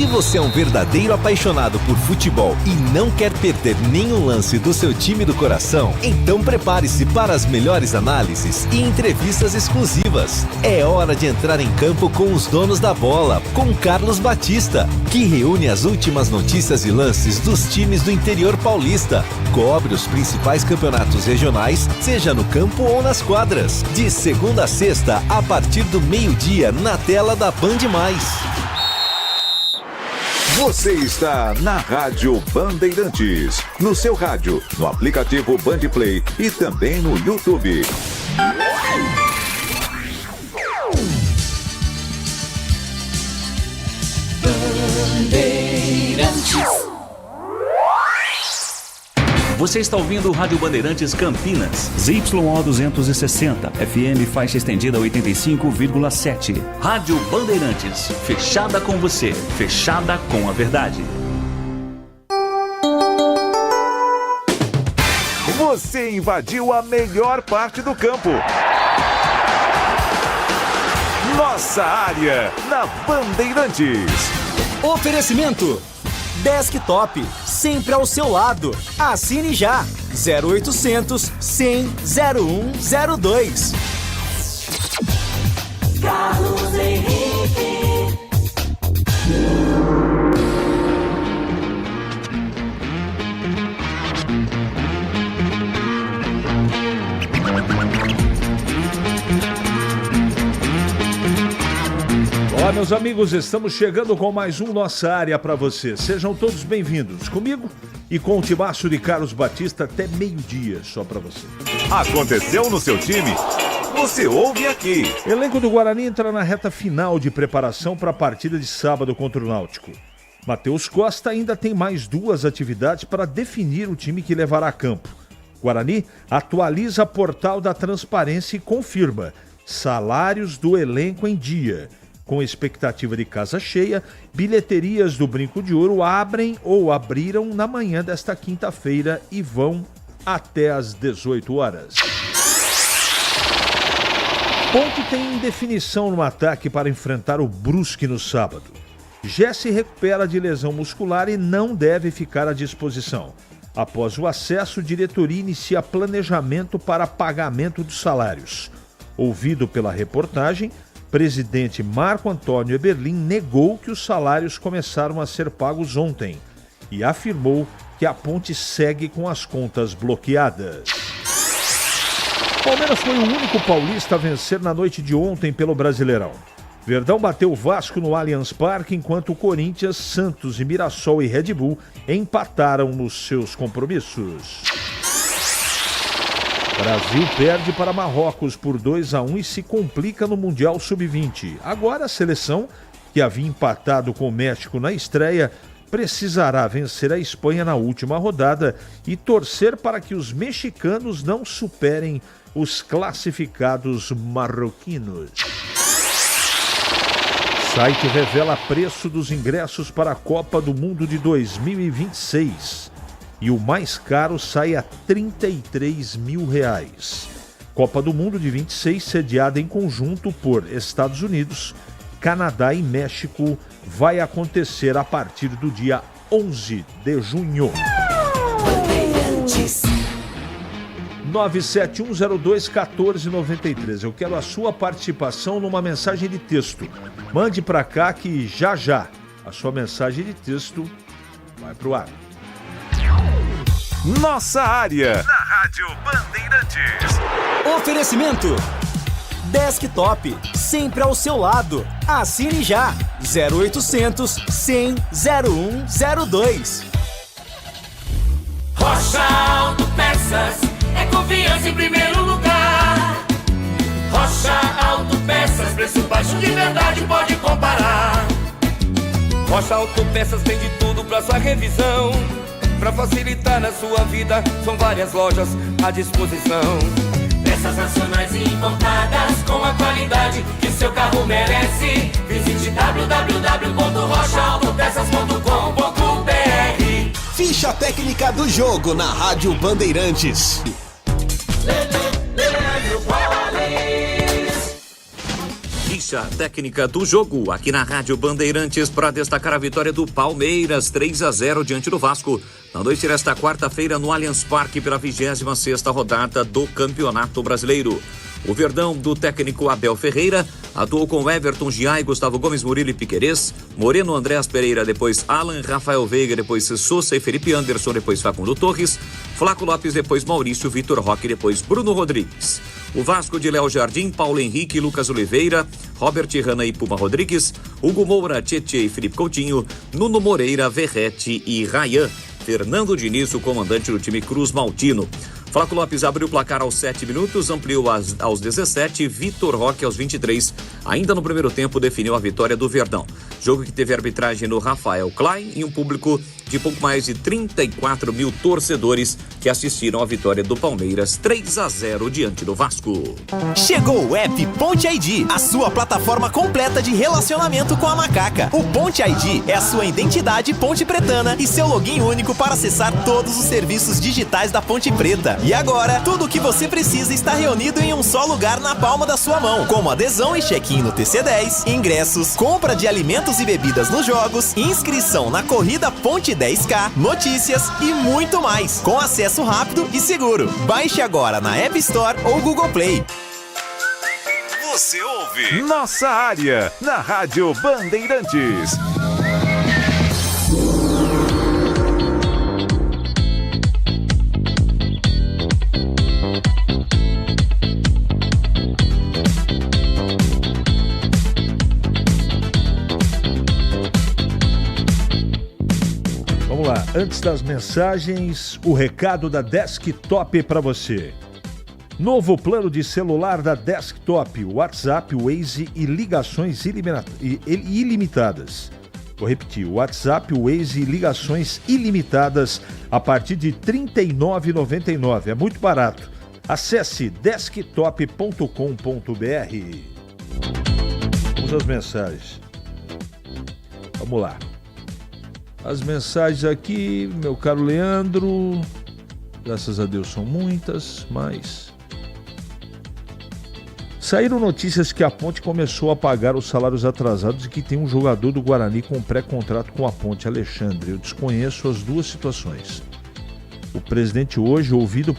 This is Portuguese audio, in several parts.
Se você é um verdadeiro apaixonado por futebol e não quer perder nenhum lance do seu time do coração, então prepare-se para as melhores análises e entrevistas exclusivas. É hora de entrar em campo com os donos da bola, com Carlos Batista, que reúne as últimas notícias e lances dos times do interior paulista. Cobre os principais campeonatos regionais, seja no campo ou nas quadras. De segunda a sexta, a partir do meio-dia, na tela da Band+. Você está na Rádio Bandeirantes, no seu rádio, no aplicativo Bandplay e também no YouTube. Bandeirantes. Você está ouvindo o Rádio Bandeirantes Campinas, ZYO 260, FM faixa estendida 85,7. Rádio Bandeirantes, fechada com você, fechada com a verdade. Você invadiu a melhor parte do campo. Nossa área, na Bandeirantes. Oferecimento Desktop, sempre ao seu lado. Assine já. 0800 100 0102. Carlos Henrique. Olá, meus amigos, estamos chegando com mais um Nossa Área para você. Sejam todos bem-vindos comigo e com o timaço de Carlos Batista até meio-dia, só para você. Aconteceu no seu time? Você ouve aqui. Elenco do Guarani entra na reta final de preparação para a partida de sábado contra o Náutico. Matheus Costa ainda tem mais 2 atividades para definir o time que levará a campo. Guarani atualiza portal da transparência e confirma salários do elenco em dia. Com expectativa de casa cheia, bilheterias do Brinco de Ouro abrem ou abriram na manhã desta quinta-feira e vão até às 18 horas. Ponte tem indefinição no ataque para enfrentar o Brusque no sábado. Jesse recupera de lesão muscular e não deve ficar à disposição. Após o acesso, diretoria inicia planejamento para pagamento dos salários. Ouvido pela reportagem, presidente Marco Antônio Eberlin negou que os salários começaram a ser pagos ontem e afirmou que a Ponte segue com as contas bloqueadas. Palmeiras foi o único paulista a vencer na noite de ontem pelo Brasileirão. Verdão bateu o Vasco no Allianz Parque, enquanto o Corinthians, Santos e Mirassol e Red Bull empataram nos seus compromissos. Brasil perde para Marrocos por 2-1 e se complica no Mundial Sub-20. Agora a seleção, que havia empatado com o México na estreia, precisará vencer a Espanha na última rodada e torcer para que os mexicanos não superem os classificados marroquinos. Site revela preço dos ingressos para a Copa do Mundo de 2026. E o mais caro sai a R$33 mil. Copa do Mundo de 26, sediada em conjunto por Estados Unidos, Canadá e México, vai acontecer a partir do dia 11 de junho. 971021493. Eu quero a sua participação numa mensagem de texto. Mande para cá que já a sua mensagem de texto vai pro ar. Nossa área, na Rádio Bandeirantes. Oferecimento Desktop, sempre ao seu lado. Assine já. 0800 100 0102. Rocha Autopeças, é confiança em primeiro lugar. Rocha Autopeças, preço baixo de verdade, pode comparar. Rocha Autopeças tem de tudo pra sua revisão. Pra facilitar na sua vida, são várias lojas à disposição. Peças nacionais e importadas com a qualidade que seu carro merece. Visite www.rochaautopeças.com.br. Ficha técnica do jogo na Rádio Bandeirantes. ficha técnica do jogo aqui na Rádio Bandeirantes para destacar a vitória do Palmeiras 3-0 diante do Vasco na noite desta quarta-feira no Allianz Parque pela 26ª rodada do Campeonato Brasileiro. O Verdão do técnico Abel Ferreira atuou com Everton, Giai, Gustavo Gomes, Murilo e Piquerez, Moreno, Andréas Pereira, depois Alan, Rafael Veiga, depois Sousa e Felipe Anderson, depois Facundo Torres, Flaco Lopes, depois Maurício, Vitor Roque, depois Bruno Rodrigues. O Vasco de Léo Jardim, Paulo Henrique, Lucas Oliveira, Robert Hanna e Puma Rodrigues, Hugo Moura, Tietê e Felipe Coutinho, Nuno Moreira, Verrete e Rayan. Fernando Diniz, o comandante do time Cruz Maltino. Flaco Lopes abriu o placar aos 7 minutos, ampliou aos 17, Vitor Roque aos 23. Ainda no primeiro tempo definiu a vitória do Verdão. Jogo que teve arbitragem no Rafael Klein e um público de pouco mais de 34 mil torcedores que assistiram à vitória do Palmeiras 3-0 diante do Vasco. Chegou o app Ponte ID, a sua plataforma completa de relacionamento com a macaca. O Ponte ID é a sua identidade ponte pretana e seu login único para acessar todos os serviços digitais da Ponte Preta. E agora, tudo o que você precisa está reunido em um só lugar na palma da sua mão, como adesão e check-in no TC10, ingressos, compra de alimentos e bebidas nos jogos, inscrição na corrida Ponte 10K, notícias e muito mais, com acesso rápido e seguro. Baixe agora na App Store ou Google Play. Você ouve Nossa Área, na Rádio Bandeirantes. Vamos lá, antes das mensagens, o recado da Desktop para você. Novo plano de celular da Desktop, WhatsApp, Waze e ligações ilimitadas. Vou repetir, WhatsApp, Waze e ligações ilimitadas a partir de R$ 39,99. É muito barato. Acesse desktop.com.br. Vamos às mensagens. Vamos lá. As mensagens aqui, meu caro Leandro, graças a Deus são muitas, mas... Saíram notícias que a Ponte começou a pagar os salários atrasados e que tem um jogador do Guarani com um pré-contrato com a Ponte, Alexandre. Eu desconheço as duas situações. O presidente hoje, ouvido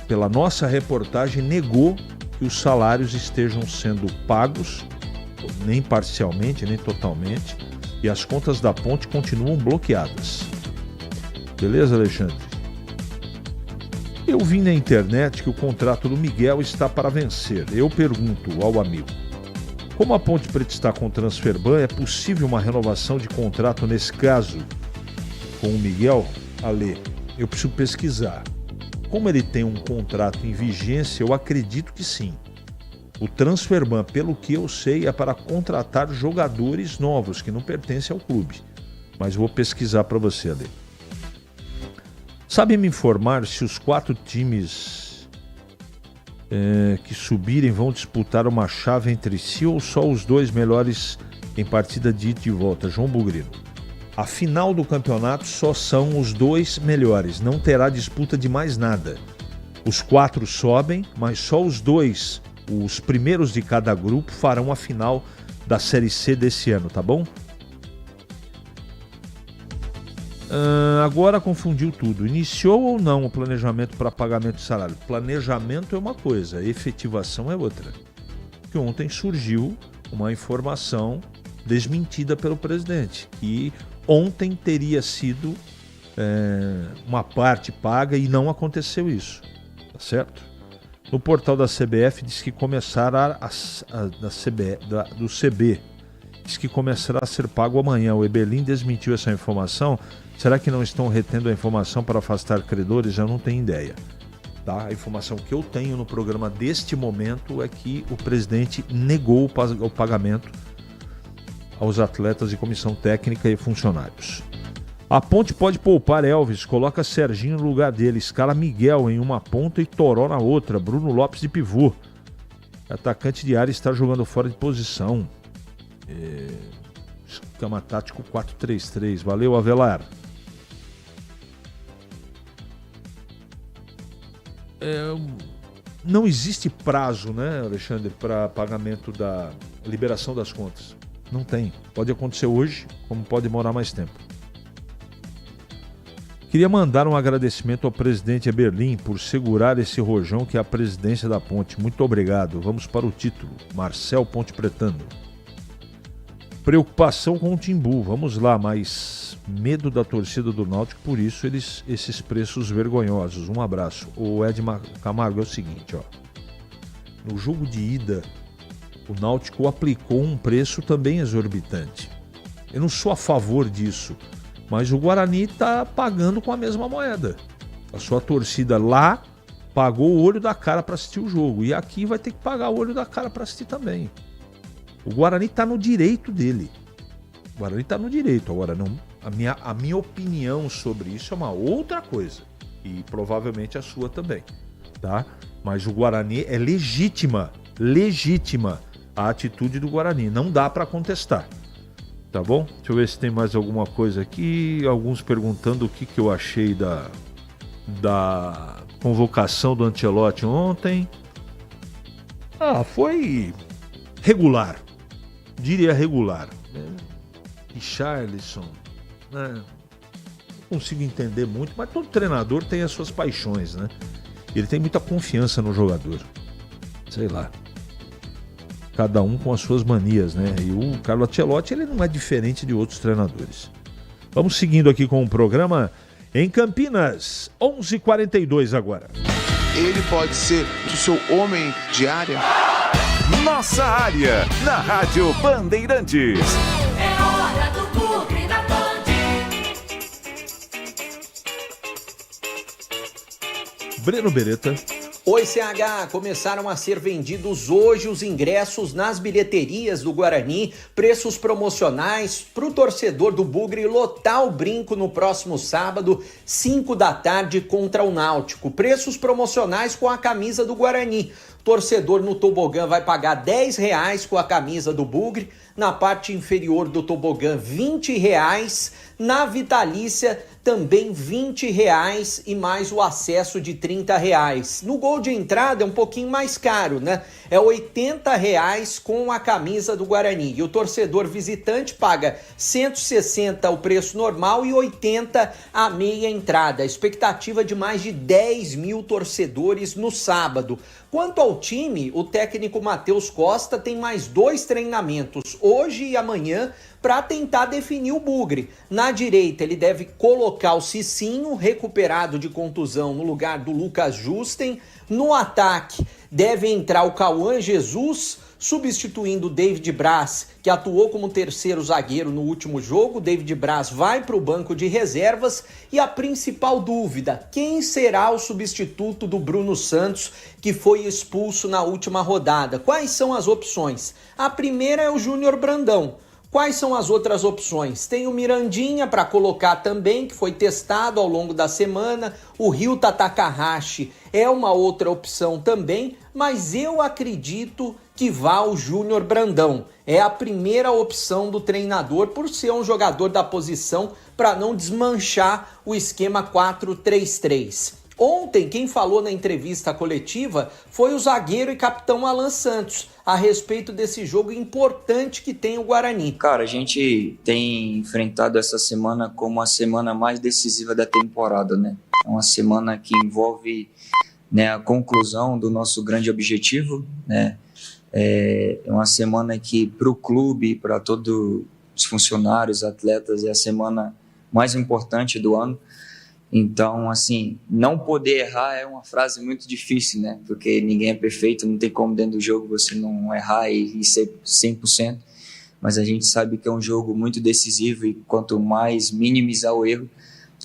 pela nossa reportagem, negou que os salários estejam sendo pagos, nem parcialmente, nem totalmente, e as contas da Ponte continuam bloqueadas. Beleza, Alexandre? Eu vi na internet que o contrato do Miguel está para vencer. Eu pergunto ao amigo, como a Ponte Preta está com o Transferban, é possível uma renovação de contrato nesse caso com o Miguel? Ale, eu preciso pesquisar. Como ele tem um contrato em vigência, eu acredito que sim. O Transferban, pelo que eu sei, é para contratar jogadores novos que não pertencem ao clube. Mas vou pesquisar para você, Ale. Sabe me informar se os 4 times que subirem vão disputar uma chave entre si ou só os 2 melhores em partida de ida e volta? João Bugrino. A final do campeonato só são os 2 melhores, não terá disputa de mais nada. Os 4 sobem, mas só os 2, os primeiros de cada grupo, farão a final da Série C desse ano, tá bom? Agora confundiu tudo. Iniciou ou não o planejamento para pagamento de salário? Planejamento é uma coisa, efetivação é outra. Que ontem surgiu uma informação desmentida pelo presidente, que ontem teria sido uma parte paga e não aconteceu isso, tá certo? No portal da CBF diz que começará do CB diz que começará a ser pago amanhã. O Ebelin desmentiu essa informação. Será que não estão retendo a informação para afastar credores? Eu não tenho ideia. Tá? A informação que eu tenho no programa deste momento é que o presidente negou o pagamento aos atletas e comissão técnica e funcionários. A Ponte pode poupar Elvis, coloca Serginho no lugar dele, escala Miguel em uma ponta e Toró na outra, Bruno Lopes de pivô. Atacante de área está jogando fora de posição. Esquema tático 4-3-3. Valeu, Avelar. Não existe prazo, né, Alexandre, para pagamento liberação das contas. Não tem. Pode acontecer hoje, como pode demorar mais tempo. Queria mandar um agradecimento ao presidente Eberlin por segurar esse rojão que é a presidência da Ponte. Muito obrigado. Vamos para o título. Marcel Ponte Pretano. Preocupação com o Timbu. Vamos lá, mas medo da torcida do Náutico, por isso esses preços vergonhosos. Um abraço. O Ed Camargo, é o seguinte, ó. No jogo de ida, o Náutico aplicou um preço também exorbitante. Eu não sou a favor disso, mas o Guarani está pagando com a mesma moeda. A sua torcida lá pagou o olho da cara para assistir o jogo. E aqui vai ter que pagar o olho da cara para assistir também. O Guarani está no direito dele. O Guarani está no direito. Agora, não, a minha opinião sobre isso é uma outra coisa. E provavelmente a sua também. Tá? Mas o Guarani é legítima a atitude do Guarani. Não dá para contestar. Tá bom? Deixa eu ver se tem mais alguma coisa aqui. Alguns perguntando o que eu achei da convocação do Ancelotti ontem. Foi regular. Diria regular. Richarlison, né? Não consigo entender muito, mas todo treinador tem as suas paixões, né? Ele tem muita confiança no jogador. Sei lá. Cada um com as suas manias, né? E o Carlo Ancelotti, ele não é diferente de outros treinadores. Vamos seguindo aqui com o programa em Campinas, 11h42 agora. Ele pode ser o seu homem de área? Nossa área, na Rádio Bandeirantes. É hora do Bugre da Band. Breno Beretta. Oi, CH! Começaram a ser vendidos hoje os ingressos nas bilheterias do Guarani, preços promocionais para o torcedor do Bugre lotar o brinco no próximo sábado, 5 da tarde, contra o Náutico. Preços promocionais com a camisa do Guarani. Torcedor no tobogã vai pagar R$10 com a camisa do Bugre, na parte inferior do tobogã R$20, na vitalícia também R$20 e mais o acesso de R$30. No gol de entrada é um pouquinho mais caro, né? É R$80 com a camisa do Guarani. E o torcedor visitante paga R$160 o preço normal e R$80 a meia entrada. A expectativa de mais de 10 mil torcedores no sábado. Quanto ao time, o técnico Matheus Costa tem mais 2 treinamentos, hoje e amanhã, para tentar definir o Bugre. Na direita, ele deve colocar o Cicinho, recuperado de contusão, no lugar do Lucas Justen. No ataque, deve entrar o Cauã Jesus, substituindo o David Braz, que atuou como terceiro zagueiro no último jogo. David Braz vai para o banco de reservas. E a principal dúvida, quem será o substituto do Bruno Santos, que foi expulso na última rodada? Quais são as opções? A primeira é o Júnior Brandão. Quais são as outras opções? Tem o Mirandinha para colocar também, que foi testado ao longo da semana. O Ryuta Takahashi é uma outra opção também, mas eu acredito que vá o Júnior Brandão. É a primeira opção do treinador por ser um jogador da posição, para não desmanchar o esquema 4-3-3. Ontem, quem falou na entrevista coletiva foi o zagueiro e capitão Alan Santos, a respeito desse jogo importante que tem o Guarani. Cara, a gente tem enfrentado essa semana como a semana mais decisiva da temporada, né? É uma semana que envolve, né, a conclusão do nosso grande objetivo, né? É uma semana que, para o clube, para todos os funcionários, atletas, é a semana mais importante do ano. Então, assim, não poder errar é uma frase muito difícil, né? Porque ninguém é perfeito, não tem como dentro do jogo você não errar e ser 100%. Mas a gente sabe que é um jogo muito decisivo e quanto mais minimizar o erro,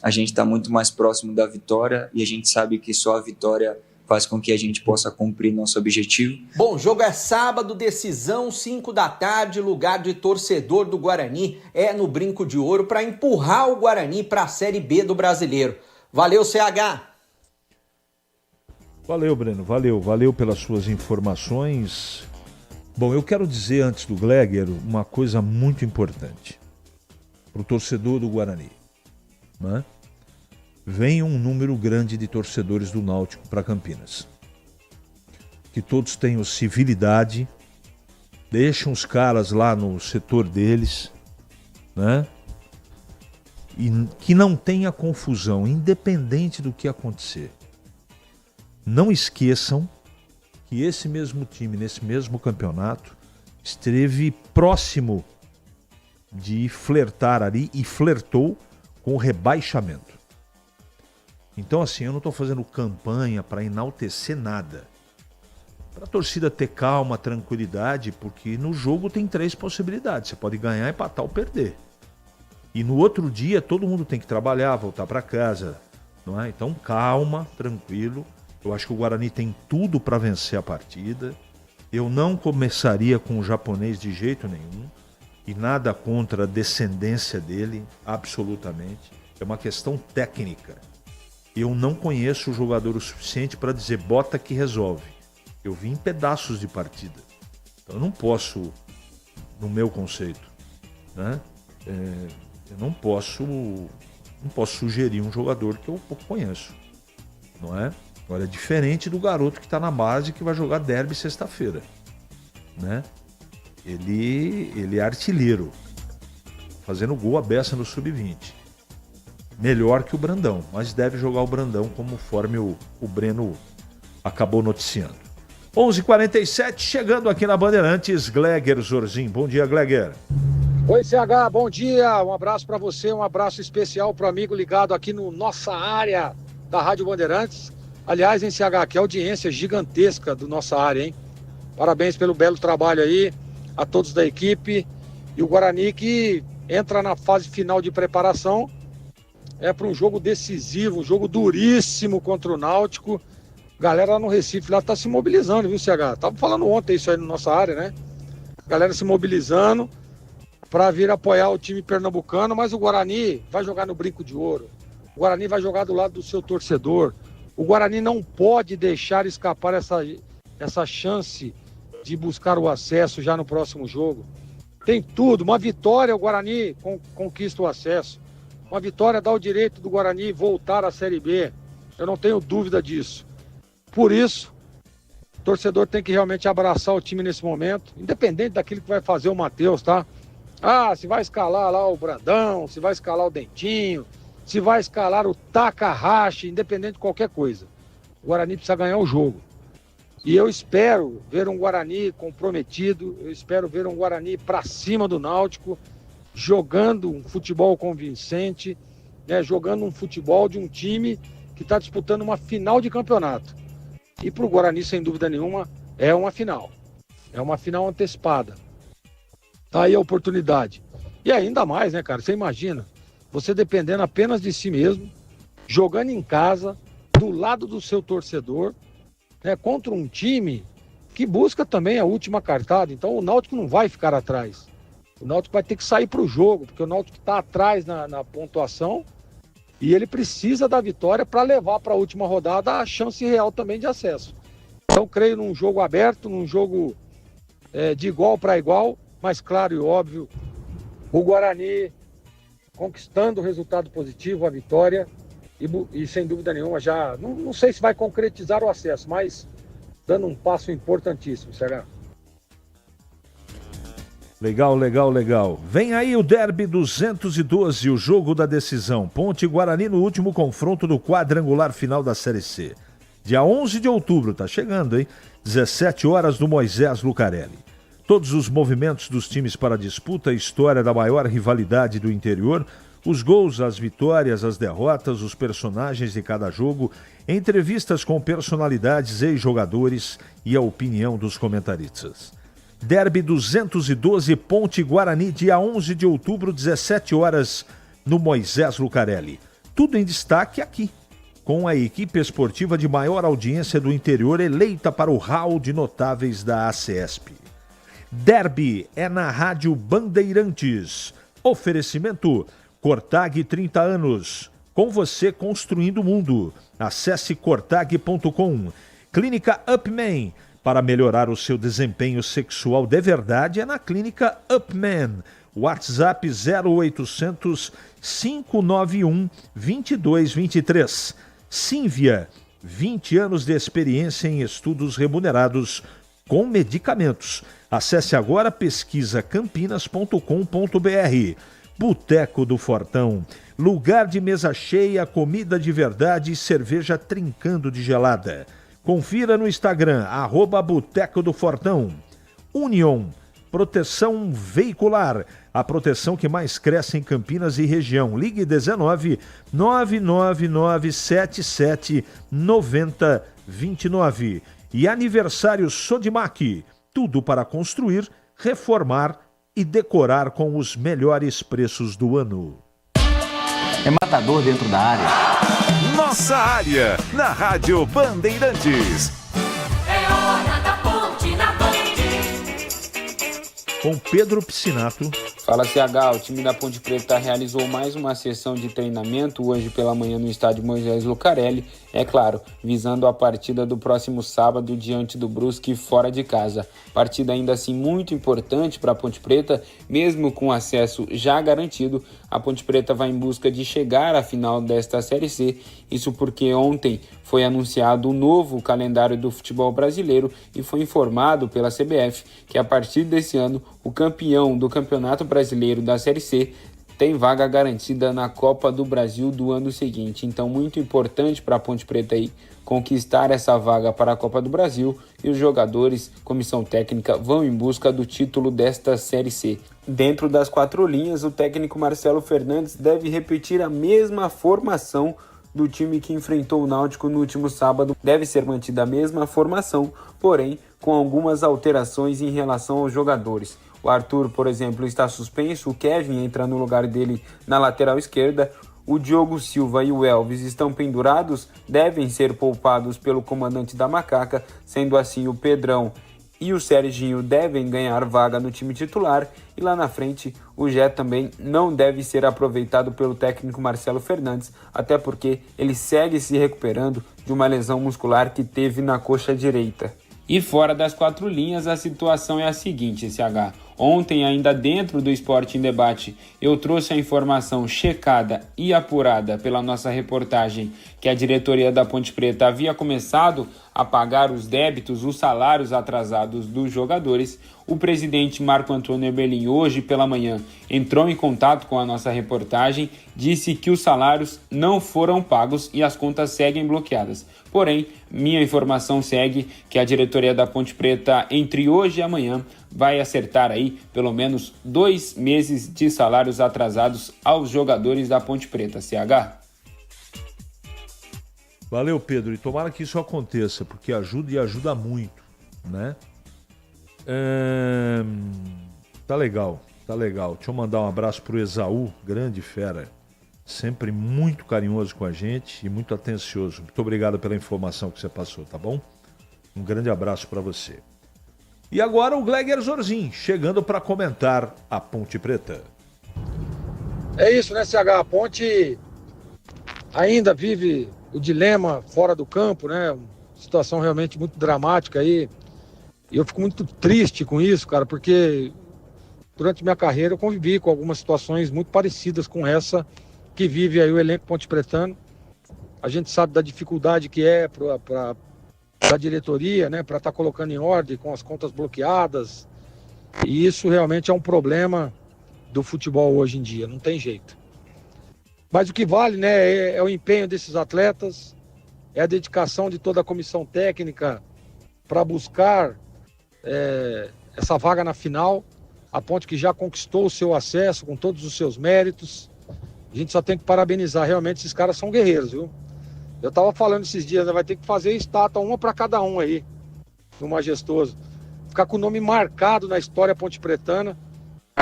a gente está muito mais próximo da vitória e a gente sabe que só a vitória faz com que a gente possa cumprir nosso objetivo. Bom, o jogo é sábado, decisão, 5 da tarde, lugar de torcedor do Guarani é no Brinco de Ouro para empurrar o Guarani para a Série B do Brasileiro. Valeu, CH! Valeu, Breno, valeu pelas suas informações. Bom, eu quero dizer antes do Gleger uma coisa muito importante para o torcedor do Guarani, né? Vem um número grande de torcedores do Náutico para Campinas. Que todos tenham civilidade, deixam os caras lá no setor deles, né? E que não tenha confusão, independente do que acontecer. Não esqueçam que esse mesmo time, nesse mesmo campeonato, esteve próximo de flertar ali e flertou com o rebaixamento. Então, assim, eu não estou fazendo campanha para enaltecer nada. Para a torcida ter calma, tranquilidade, porque no jogo tem 3 possibilidades. Você pode ganhar, empatar ou perder. E no outro dia todo mundo tem que trabalhar, voltar para casa, não é? Então calma, tranquilo. Eu acho que o Guarani tem tudo para vencer a partida. Eu não começaria com o japonês de jeito nenhum. E nada contra a descendência dele, absolutamente. É uma questão técnica. Eu não conheço o jogador o suficiente para dizer bota que resolve. Eu vi em pedaços de partida. Então eu não posso, no meu conceito, né? Eu não posso sugerir um jogador que eu pouco conheço, não é? Agora é diferente do garoto que está na base que vai jogar derby sexta-feira, né? Ele é artilheiro, fazendo gol à beça no sub-20. Melhor que o Brandão, mas deve jogar o Brandão conforme o Breno acabou noticiando. 11h47, chegando aqui na Bandeirantes, Gleger Zorzin. Bom dia, Gleger. Oi, CH, bom dia, um abraço para você, um abraço especial para o amigo ligado aqui no nossa área da Rádio Bandeirantes. Aliás, hein, CH, que audiência gigantesca do nossa área, hein? Parabéns pelo belo trabalho aí, a todos da equipe. E o Guarani que entra na fase final de preparação para um jogo decisivo, um jogo duríssimo contra o Náutico. Galera lá no Recife lá tá se mobilizando, viu, CH? Tava falando ontem isso aí na nossa área, né? Galera se mobilizando para vir apoiar o time pernambucano, mas o Guarani vai jogar no Brinco de Ouro. O Guarani vai jogar do lado do seu torcedor. O Guarani não pode deixar escapar essa chance de buscar o acesso já no próximo jogo. Tem tudo. Uma vitória, o Guarani conquista o acesso. Uma vitória dá o direito do Guarani voltar à Série B. Eu não tenho dúvida disso. Por isso, o torcedor tem que realmente abraçar o time nesse momento, independente daquilo que vai fazer o Matheus, tá? Ah, se vai escalar lá o Brandão, se vai escalar o Dentinho, se vai escalar o Takahashi, independente de qualquer coisa. O Guarani precisa ganhar o jogo. E eu espero ver um Guarani comprometido, eu espero ver um Guarani para cima do Náutico, jogando um futebol convincente, né, jogando um futebol de um time que está disputando uma final de campeonato. E para o Guarani, sem dúvida nenhuma, é uma final. É uma final antecipada. Tá aí a oportunidade. E ainda mais, né, cara? Você imagina, você dependendo apenas de si mesmo, jogando em casa, do lado do seu torcedor, né, contra um time que busca também a última cartada. Então o Náutico não vai ficar atrás. O Náutico vai ter que sair para o jogo, porque o Náutico está atrás na pontuação e ele precisa da vitória para levar para a última rodada a chance real também de acesso. Então creio num jogo aberto, num jogo de igual para igual, mas claro e óbvio, o Guarani conquistando o resultado positivo, a vitória, e sem dúvida nenhuma já, não sei se vai concretizar o acesso, mas dando um passo importantíssimo, será? Legal, legal, legal. Vem aí o Derby 212, o jogo da decisão. Ponte e Guarani no último confronto do quadrangular final da Série C. Dia 11 de outubro, tá chegando, hein? 17 horas no Moisés Lucarelli. Todos os movimentos dos times para a disputa, a história da maior rivalidade do interior, os gols, as vitórias, as derrotas, os personagens de cada jogo, entrevistas com personalidades, ex-jogadores e a opinião dos comentaristas. Derby 212, Ponte Guarani, dia 11 de outubro, 17 horas, no Moisés Lucarelli. Tudo em destaque aqui, com a equipe esportiva de maior audiência do interior eleita para o hall de notáveis da ACESP. Derby é na Rádio Bandeirantes. Oferecimento Cortag 30 anos. Com você construindo o mundo. Acesse cortag.com. Clínica Upman. Para melhorar o seu desempenho sexual de verdade é na Clínica Upman. WhatsApp 0800 591 2223. Sínvia, 20 anos de experiência em estudos remunerados com medicamentos. Acesse agora pesquisacampinas.com.br. Boteco do Fortão, lugar de mesa cheia, comida de verdade e cerveja trincando de gelada. Confira no Instagram, @Boteco do Fortão. Union, proteção veicular, a proteção que mais cresce em Campinas e região. Ligue 19 99977 9029. E aniversário Sodimac, tudo para construir, reformar e decorar com os melhores preços do ano. É matador dentro da área. Nossa área, na Rádio Bandeirantes. É hora da ponte na Band. Com Pedro Piscinato. Fala, CH, o time da Ponte Preta realizou mais uma sessão de treinamento hoje pela manhã no estádio Moisés Lucarelli, é claro, visando a partida do próximo sábado diante do Brusque fora de casa. Partida ainda assim muito importante para a Ponte Preta, mesmo com acesso já garantido, a Ponte Preta vai em busca de chegar à final desta Série C, isso porque ontem foi anunciado o novo calendário do futebol brasileiro e foi informado pela CBF que a partir desse ano o campeão do Campeonato Brasileiro da Série C tem vaga garantida na Copa do Brasil do ano seguinte. Então, muito importante para a Ponte Preta aí conquistar essa vaga para a Copa do Brasil e os jogadores, comissão técnica, vão em busca do título desta Série C. Dentro das 4 linhas, o técnico Marcelo Fernandes deve repetir a mesma formação do time que enfrentou o Náutico no último sábado. Deve ser mantida a mesma formação, porém com algumas alterações em relação aos jogadores. O Arthur, por exemplo, está suspenso, o Kevin entra no lugar dele na lateral esquerda, o Diogo Silva e o Elvis estão pendurados, devem ser poupados pelo comandante da Macaca, sendo assim o Pedrão e o Serginho devem ganhar vaga no time titular, e lá na frente o Jé também não deve ser aproveitado pelo técnico Marcelo Fernandes, até porque ele segue se recuperando de uma lesão muscular que teve na coxa direita. E fora das 4 linhas, a situação é a seguinte, SH. Ontem, ainda dentro do Esporte em Debate, eu trouxe a informação checada e apurada pela nossa reportagem que a diretoria da Ponte Preta havia começado a pagar os débitos, os salários atrasados dos jogadores. O presidente Marco Antônio Eberlin, hoje pela manhã, entrou em contato com a nossa reportagem, disse que os salários não foram pagos e as contas seguem bloqueadas. Porém, minha informação segue que a diretoria da Ponte Preta, entre hoje e amanhã, vai acertar aí pelo menos 2 meses de salários atrasados aos jogadores da Ponte Preta, CH. Valeu, Pedro, e tomara que isso aconteça, porque ajuda e ajuda muito, né? Tá legal. Deixa eu mandar um abraço pro Esaú, grande fera, sempre muito carinhoso com a gente e muito atencioso. Muito obrigado pela informação que você passou, tá bom? Um grande abraço para você. E agora o Gleger Zorzin, chegando para comentar a Ponte Preta. É isso, né, CH? A Ponte ainda vive o dilema fora do campo, né? Uma situação realmente muito dramática aí. E eu fico muito triste com isso, cara, porque durante minha carreira eu convivi com algumas situações muito parecidas com essa que vive aí o elenco pontepretano. A gente sabe da dificuldade que é para a diretoria, né, para estar colocando em ordem com as contas bloqueadas. E isso realmente é um problema do futebol hoje em dia, não tem jeito. Mas o que vale, né, é o empenho desses atletas, é a dedicação de toda a comissão técnica para buscar essa vaga na final. A Ponte que já conquistou o seu acesso com todos os seus méritos. A gente só tem que parabenizar, realmente esses caras são guerreiros, viu? Eu estava falando esses dias, né, vai ter que fazer estátua, uma para cada um aí, no Majestoso. Ficar com o nome marcado na história pontepretana,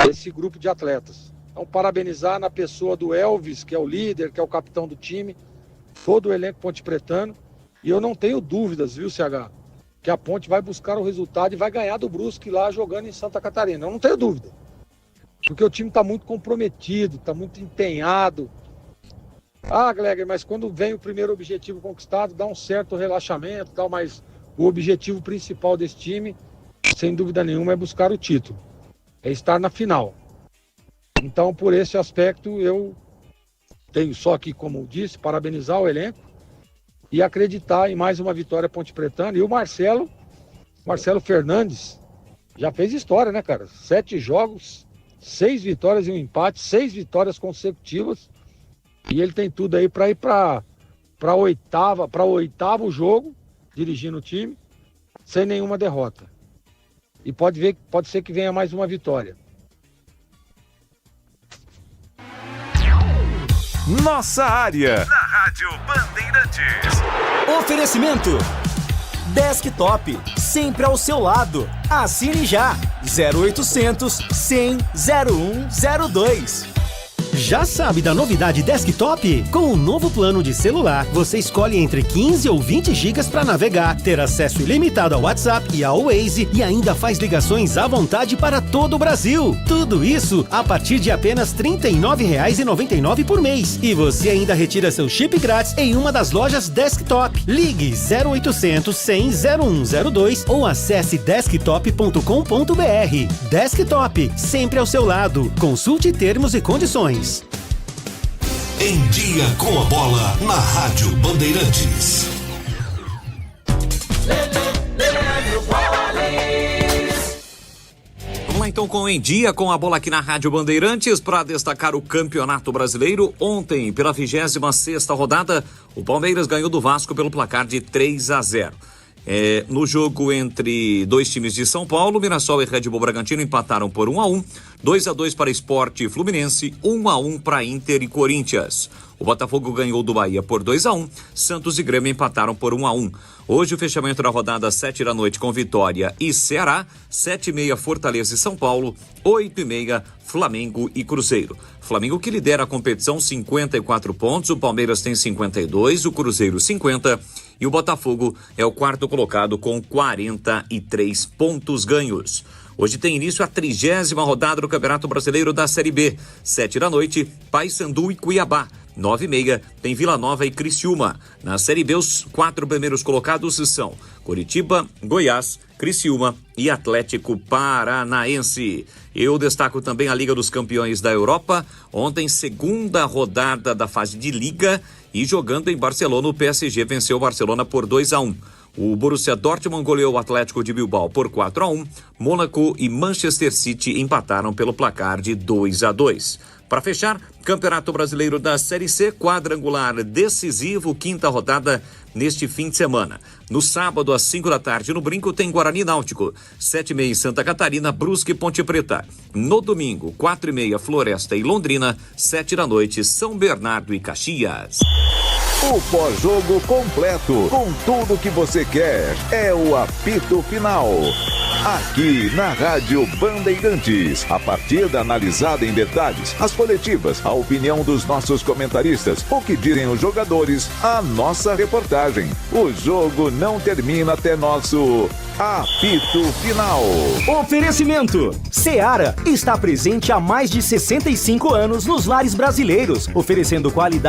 esse grupo de atletas. Então, parabenizar na pessoa do Elvis, que é o líder, que é o capitão do time, todo o elenco pontepretano. E eu não tenho dúvidas, viu, CH, que a Ponte vai buscar o resultado e vai ganhar do Brusque lá jogando em Santa Catarina. Eu não tenho dúvida. Porque o time está muito comprometido, está muito empenhado. Ah, Gleger, mas quando vem o primeiro objetivo conquistado, dá um certo relaxamento, tal, mas o objetivo principal desse time, sem dúvida nenhuma, é buscar o título. É estar na final. Então, por esse aspecto, eu tenho só que, como disse, parabenizar o elenco e acreditar em mais uma vitória pontepretana. E o Marcelo, Marcelo Fernandes já fez história, né, cara? 7 jogos, 6 vitórias e um empate, 6 vitórias consecutivas. E ele tem tudo aí para ir para o oitavo jogo, dirigindo o time, sem nenhuma derrota. E pode ser que venha mais uma vitória. Nossa área, na Rádio Bandeirantes. Oferecimento Desktop, sempre ao seu lado. Assine já, 0800 100 0102. Já sabe da novidade Desktop? Com o novo plano de celular, você escolhe entre 15 ou 20 GB para navegar, ter acesso ilimitado ao WhatsApp e ao Waze e ainda faz ligações à vontade para todo o Brasil. Tudo isso a partir de apenas R$ 39,99 por mês. E você ainda retira seu chip grátis em uma das lojas Desktop. Ligue 0800 100 0102 ou acesse desktop.com.br. Desktop, sempre ao seu lado. Consulte termos e condições. Em Dia com a Bola, na Rádio Bandeirantes. Vamos lá então com Em Dia com a Bola aqui na Rádio Bandeirantes para destacar o Campeonato Brasileiro. Ontem, pela 26ª rodada, o Palmeiras ganhou do Vasco pelo placar de 3-0. No jogo entre dois times de São Paulo, Mirassol e Red Bull Bragantino empataram por 1-1, 2-2 para Sport e Fluminense, 1-1 para Inter e Corinthians. O Botafogo ganhou do Bahia por 2-1, Santos e Grêmio empataram por 1-1. Hoje o fechamento da rodada 7 da noite com Vitória e Ceará, 7h30 Fortaleza e São Paulo, 8h30 Flamengo e Cruzeiro. Flamengo que lidera a competição, 54 pontos, o Palmeiras tem 52, o Cruzeiro 50 e o Botafogo é o quarto colocado com 43 pontos ganhos. Hoje tem início a 30ª rodada do Campeonato Brasileiro da Série B. 7 da noite, Paysandu e Cuiabá. 9h30 tem Vila Nova e Criciúma. Na Série B, os 4 primeiros colocados são Coritiba, Goiás, Criciúma e Atlético Paranaense. Eu destaco também a Liga dos Campeões da Europa. Ontem, segunda rodada da fase de Liga e jogando em Barcelona, o PSG venceu o Barcelona por 2-1. O Borussia Dortmund goleou o Atlético de Bilbao por 4-1. Mônaco e Manchester City empataram pelo placar de 2-2. Para fechar, Campeonato Brasileiro da Série C, quadrangular decisivo, 5ª rodada neste fim de semana. No sábado, às 5 da tarde, no Brinco, tem Guarani Náutico. 7h30 em Santa Catarina, Brusque e Ponte Preta. No domingo, 4h30, Floresta e Londrina. 7 da noite, São Bernardo e Caxias. O pós-jogo completo, com tudo que você quer, é o apito final. Aqui na Rádio Bandeirantes, a partida analisada em detalhes, as coletivas, a opinião dos nossos comentaristas, o que dizem os jogadores, a nossa reportagem. O jogo não termina até nosso apito final. Oferecimento: Seara está presente há mais de 65 anos nos lares brasileiros, oferecendo qualidade